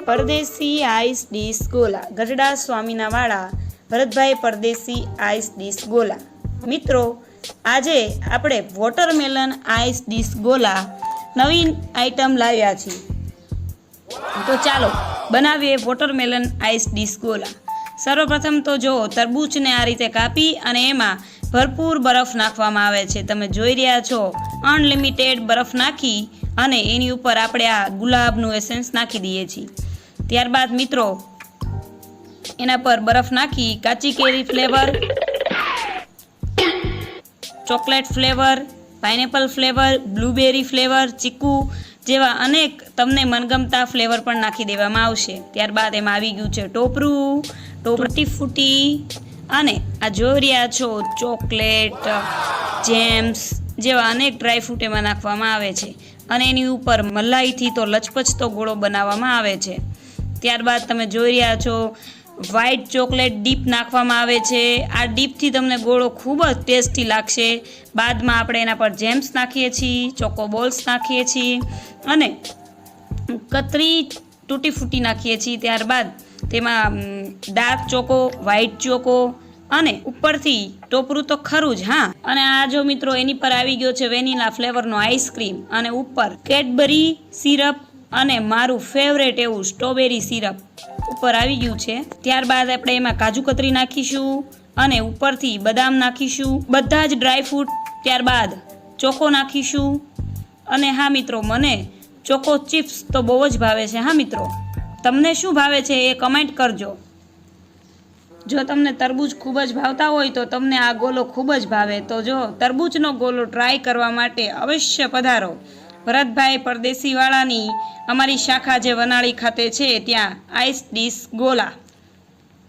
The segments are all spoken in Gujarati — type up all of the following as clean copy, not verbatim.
પરદેશી આઈસ ડીશ ગોલા, ગઢડા સ્વામીના વાળા ભરતભાઈ પરદેશી આઈસ ડીશ ગોલા. મિત્રો, આજે આપણે વોટરમેલન આઈસ ડીશ ગોલા નવીન આઈટમ લાવ્યા છીએ. તો ચાલો બનાવીએ વોટરમેલન આઈસ ડીશ ગોલા. સર્વપ્રથમ તો જો તરબૂચને આ રીતે કાપી અને એમાં ભરપૂર બરફ નાખવામાં આવે છે. તમે જોઈ રહ્યા છો અનલિમિટેડ બરફ નાખી અને એની ઉપર આપણે આ ગુલાબનું એસેન્સ નાખી દઈએ છીએ. ત્યારબાદ મિત્રો એના પર બરફ નાખી કાચી કેરી flavour, chocolate flavour, pineapple flavour, blueberry flavour, ચીકુ જેવા અનેક તમને મનગમતા ફ્લેવર પણ નાખી દેવામાં આવશે. ત્યારબાદ એમાં આવી ગયું છે ટોપરું, ટૂટી ફૂટી અને આ જોઈ રહ્યા છો ચોકલેટ, જેમ્સ જેવા અનેક ડ્રાયફ્રૂટ એમાં નાખવામાં આવે છે અને એની ઉપર મલાઈથી તો લચપચતો ગોળો બનાવવામાં આવે છે. ત્યારબાદ તમે જોઈ રહ્યા છો વ્હાઈટ ચોકલેટ ડીપ નાખવામાં આવે છે. આ ડીપથી તમને ગોળો ખૂબ જ ટેસ્ટી લાગશે. બાદમાં આપણે એના પર જેમ્સ નાખીએ છીએ, ચોકો બોલ્સ નાખીએ છીએ અને કતરી તૂટી ફૂટી નાખીએ છીએ. ત્યારબાદ તેમાં ડાર્ક ચોકો, વ્હાઈટ ચોકો અને ઉપરથી ટોપરું તો ખરું જ, હા. અને આ જો મિત્રો એની પર આવી ગયો છે વેનીલા ફ્લેવરનો આઈસ્ક્રીમ અને ઉપર કેડબરી સિરપ અને મારું ફેવરેટ એવું સ્ટ્રોબેરી સિરપ ઉપર આવી ગયું છે. ત્યારબાદ આપણે એમાં કાજુ કતરી નાખીશું અને ઉપરથી બદામ નાખીશું, બધા જ ડ્રાયફ્રૂટ. ત્યારબાદ ચોકો નાખીશું અને હા મિત્રો, મને ચોકો ચિપ્સ તો બહુ જ ભાવે છે. હા મિત્રો, તમને શું ભાવે છે એ કમેન્ટ કરજો. જો તમને તરબૂચ ખૂબ જ ભાવતા હોય તો તમને આ ગોલો ખૂબ જ ભાવે તો જો તરબૂચનો ગોલો ટ્રાય કરવા માટે અવશ્ય પધારો ભરતભાઈ પરદેશીવાળાની અમારી શાખા જે વનાળી ખાતે છે ત્યાં આઈસ ડીશ ગોલા.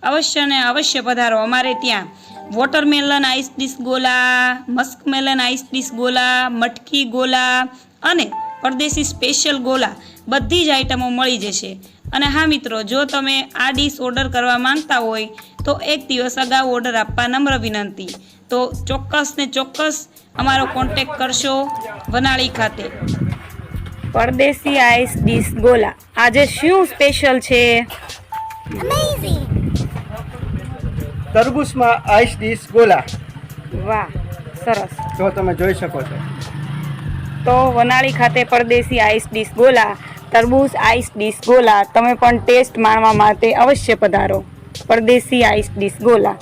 અવશ્ય ને અવશ્ય પધારો. અમારે ત્યાં વોટરમેલન આઈસ ડીશ ગોલા, મસ્કમેલન આઈસ ડીશ ગોલા, મટકી ગોલા અને પરદેશી સ્પેશિયલ ગોલા બધી જ આઈટમો મળી જશે. અને હા મિત્રો, જો તમે આ ડીશ ઓર્ડર કરવા માંગતા હોય તો એક દિવસ અગાઉ ઓર્ડર આપવા નમ્ર વિનંતી. તો ચોક્કસ ને ચોક્કસ અમારો કોન્ટેક્ટ કરશો વનાળી ખાતે. પરદેશી આઈસ ડીશ ગોલા આજે શું સ્પેશિયલ છે? તરબૂચમાં આઈસ ડીશ ગોલા. વાહ, સરસ. તો તમે જોઈ શકો છો. તો વનાળી ખાતે પરદેશી આઈસ ડીશ ગોલા, તરબૂચ આઈસ ડીશ ગોલા, તમે પણ ટેસ્ટ માણવા માટે અવશ્ય પધારો. પરદેશી આઈસ ડીશ ગોલા.